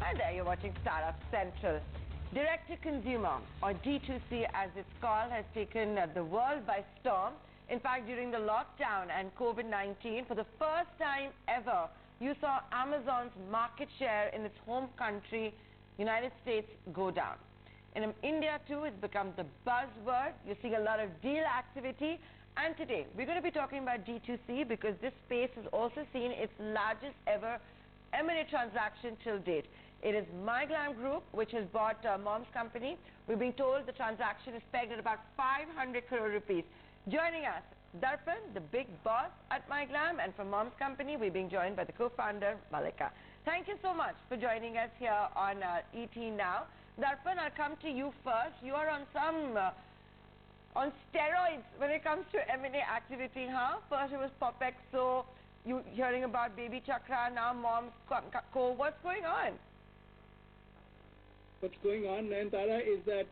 Hi there, you're watching Startup Central. Direct-to-consumer, or D2C as it's called, has taken the world by storm. In fact, during the lockdown and COVID-19, for the first time ever, you saw Amazon's market share in its home country, United States, go down. In India, too, it's become the buzzword. You're seeing a lot of deal activity. And today, we're going to be talking about D2C because this space has also seen its largest ever M&A transaction till date. It is MyGlam Group, which has bought Mom's company. We're being told the transaction is pegged at about 500 crore rupees. Joining us, Darpan, the big boss at MyGlam, and from Mom's company, we're being joined by the co-founder, Mallika. Thank you so much for joining us here on ET Now. Darpan, I'll come to you first. You are on some on steroids when it comes to M&A activity, huh? First it was Popexo, you hearing about Baby Chakra, now Mom's Co. What's going on? What's going on, Nayantara, is that,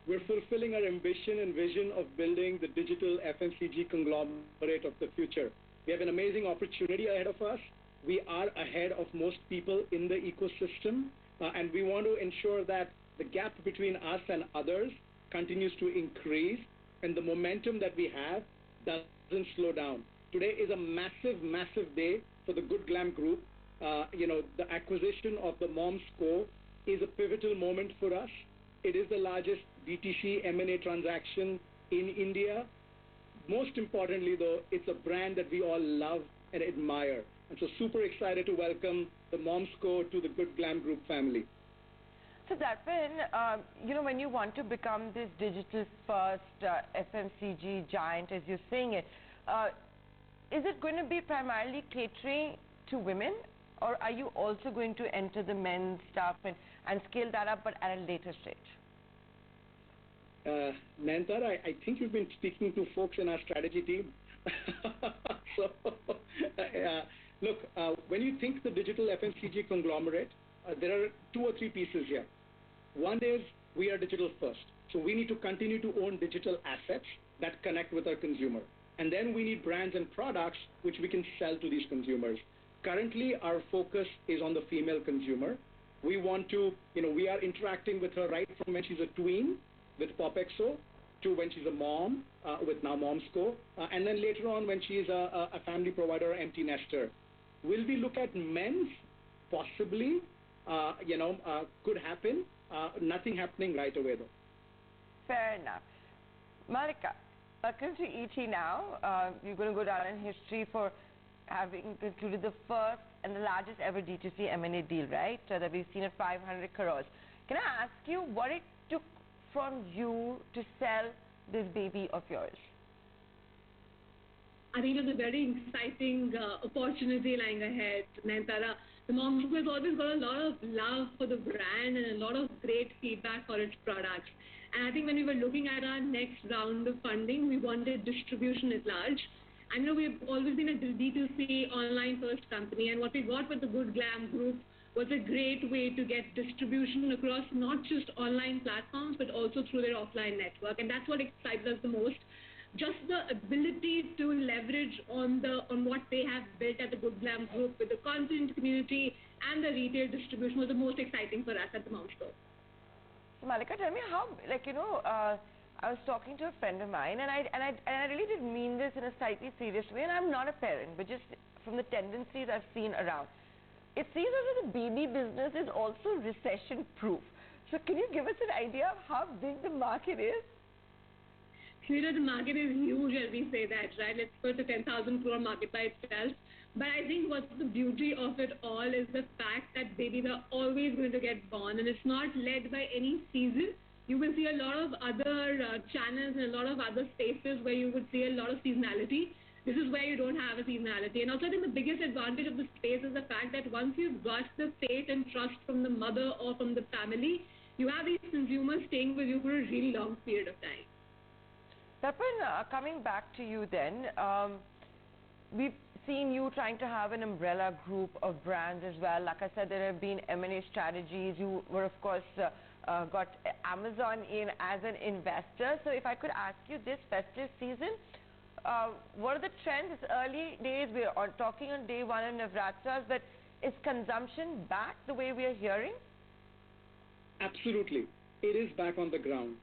we're fulfilling our ambition and vision of building the digital FMCG conglomerate of the future. We have an amazing opportunity ahead of us. We are ahead of most people in the ecosystem, and we want to ensure that the gap between us and others continues to increase, and the momentum that we have doesn't slow down. Today is a massive, massive day for the Good Glam Group. The acquisition of the Mom's Co. is a pivotal moment for us. It is the largest DTC M&A transaction in India. Most importantly, though, it's a brand that we all love and admire. And so super excited to welcome the Mom's Co. to the Good Glam Group family. So Darpan, when you want to become this digital-first FMCG giant, as you're saying it, is it going to be primarily catering to women? Or are you also going to enter the men's stuff and scale that up, but at a later stage? Nayantara, I think you've been speaking to folks in our strategy team. Look, when you think the digital FMCG conglomerate, there are two or three pieces here. One is we are digital first. So we need to continue to own digital assets that connect with our consumer. And then we need brands and products which we can sell to these consumers. Currently, our focus is on the female consumer. We want to, we are interacting with her right from when she's a tween with Popexo to when she's a mom with now Mom's Co. And then later on when she's a family provider or empty nester. Will we look at men's? Possibly, could happen. Nothing happening right away though. Fair enough. Mallika, welcome to ET Now. You're going to go down in history for having concluded the first and the largest ever D2C M&A deal, right? That we've seen at 500 crores. Can I ask you what it took from you to sell this baby of yours? I think it was a very exciting opportunity lying ahead, Nayantara. The Mom's Co. has always got a lot of love for the brand and a lot of great feedback for its products. And I think when we were looking at our next round of funding, we wanted distribution at large. I know we've always been a D2C online first company, and what we got with the Good Glam Group was a great way to get distribution across not just online platforms, but also through their offline network. And that's what excited us the most. Just the ability to leverage on what they have built at the Good Glam Group with the content community and the retail distribution was the most exciting for us at the Mom's Co. So Mallika, tell me how, I was talking to a friend of mine, and I really did mean this in a slightly serious way, and I'm not a parent, but just from the tendencies I've seen around. It seems as if the baby business is also recession-proof. So can you give us an idea of how big the market is? The market is huge, as we say that, right? It's first a 10,000 crore market by itself. But I think what's the beauty of it all is the fact that babies are always going to get born, and it's not led by any season. You will see a lot of other channels and a lot of other spaces where you would see a lot of seasonality. This is where you don't have a seasonality. And also I think the biggest advantage of the space is the fact that once you've got the faith and trust from the mother or from the family, you have these consumers staying with you for a really long period of time. Darpan, coming back to you then, we've seen you trying to have an umbrella group of brands as well. Like I said, there have been M&A strategies. You were, of course, got Amazon in as an investor. So if I could ask you this festive season, what are the trends? It's early days. We're talking on day one of Navratras, but Is consumption back the way we are hearing? Absolutely. It is back on the ground.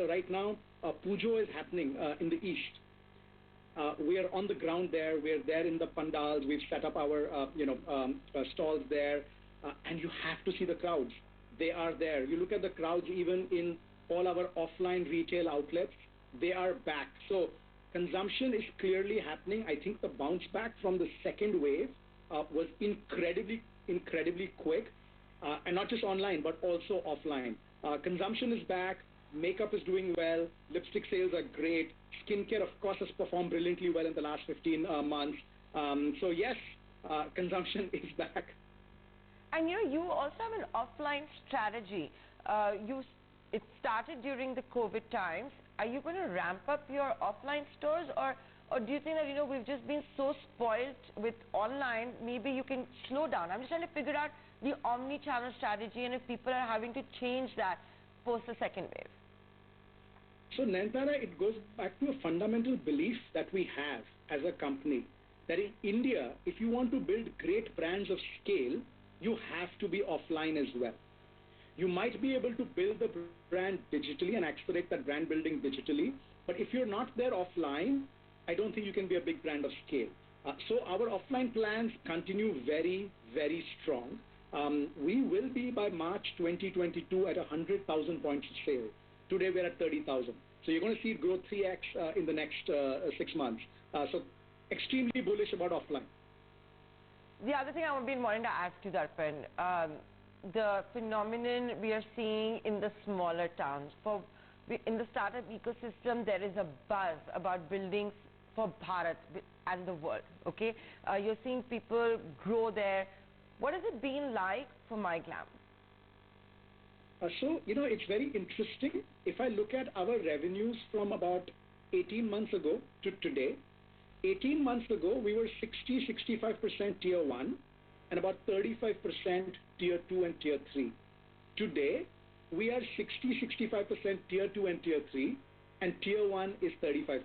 Right now, Pujo is happening in the east. We are on the ground there. We are there in the pandals. We've set up our, stalls there. And you have to see the crowds. They are there. You look at the crowds even in all our offline retail outlets. They are back. So consumption is clearly happening. I think the bounce back from the second wave was incredibly quick. And not just online, but also offline. Consumption is back. Makeup is doing well. Lipstick sales are great. Skincare, of course, has performed brilliantly well in the last 15 months. So yes, consumption is back. And you also have an offline strategy. It started during the COVID times. Are you going to ramp up your offline stores, or do you think that we've just been so spoiled with online, maybe you can slow down? I'm just trying to figure out the omni-channel strategy and if people are having to change that post the second wave. So Nayantara, it goes back to a fundamental belief that we have as a company, that in India, if you want to build great brands of scale, you have to be offline as well. You might be able to build the brand digitally and accelerate that brand building digitally, but if you're not there offline, I don't think you can be a big brand of scale. So our offline plans continue very, very strong. We will be by March 2022 at 100,000 points of sale. Today we're at 30,000. So you're going to see it grow 3x in the next 6 months. So extremely bullish about offline. The other thing I would be wanting to ask you, Darpan, the phenomenon we are seeing in the smaller towns. In the startup ecosystem, there is a buzz about building for Bharat and the world, okay? You're seeing people grow there. What has it been like for MyGlam? So, it's very interesting. If I look at our revenues from about 18 months ago to today, 18 months ago, we were 60-65% tier 1 and about 35% tier 2 and tier 3. Today, we are 60-65% tier 2 and tier 3, and tier 1 is 35%.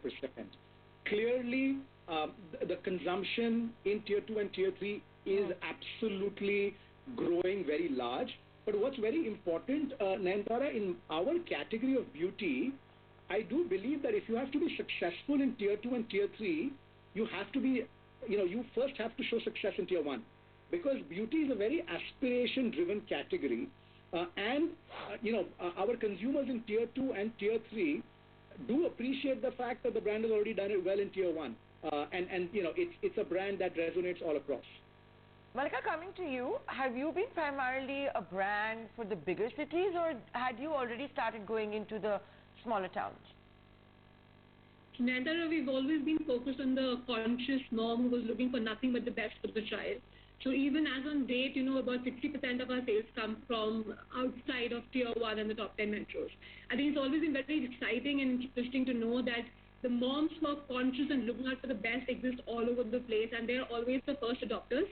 Clearly, the consumption in tier 2 and tier 3 is absolutely growing very large. But what's very important, Nayantara, in our category of beauty, I do believe that if you have to be successful in tier 2 and tier 3, you have to be, you first have to show success in tier 1. Because beauty is a very aspiration-driven category. Our consumers in tier 2 and tier 3 do appreciate the fact that the brand has already done it well in tier 1. It's a brand that resonates all across. Mallika, coming to you, have you been primarily a brand for the bigger cities, or had you already started going into the smaller towns? Nayantara, we've always been focused on the conscious mom who was looking for nothing but the best for the child. So even as on date, about 60% of our sales come from outside of tier 1 and the top 10 metros. I think it's always been very exciting and interesting to know that the moms who are conscious and looking out for the best exist all over the place, and they're always the first adopters.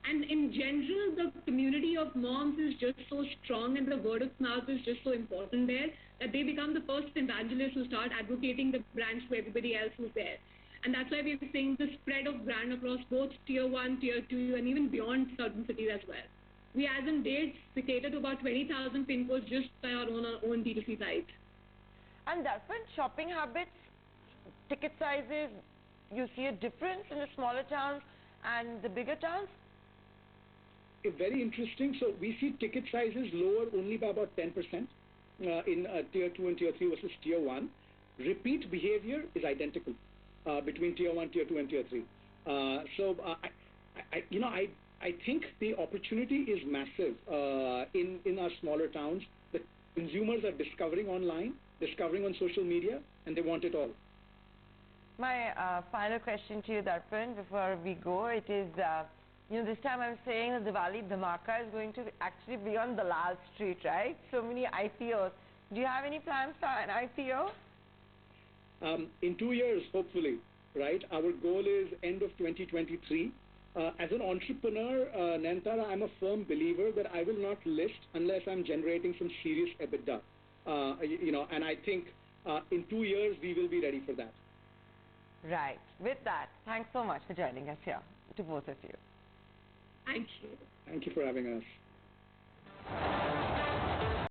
And in general, the community of moms is just so strong, and the word of mouth is just so important there, that they become the first evangelists who start advocating the brands to everybody else who's there. And that's why we're seeing the spread of brand across both tier 1, tier 2, and even beyond certain cities as well. We, as in dates, we cater to about 20,000 pin codes just by our own D2C site. And Darpan, shopping habits, ticket sizes, you see a difference in the smaller towns and the bigger towns? Very interesting. So we see ticket sizes lower only by about 10% in tier 2 and tier 3 versus tier 1. Repeat behavior is identical between tier 1, tier 2, and tier 3. I think the opportunity is massive in our smaller towns. The consumers are discovering online, discovering on social media, and they want it all. My final question to you, Darpan, before we go, it is, this time I'm saying that Diwali Dhamaka is going to actually be on Dalal Street, right? So many IPOs. Do you have any plans for an IPO? In 2 years, hopefully, right? Our goal is end of 2023. As an entrepreneur, Nayantara, I'm a firm believer that I will not list unless I'm generating some serious EBITDA. And I think in 2 years, we will be ready for that. Right. With that, thanks so much for joining us here, to both of you. Thank you. Thank you for having us.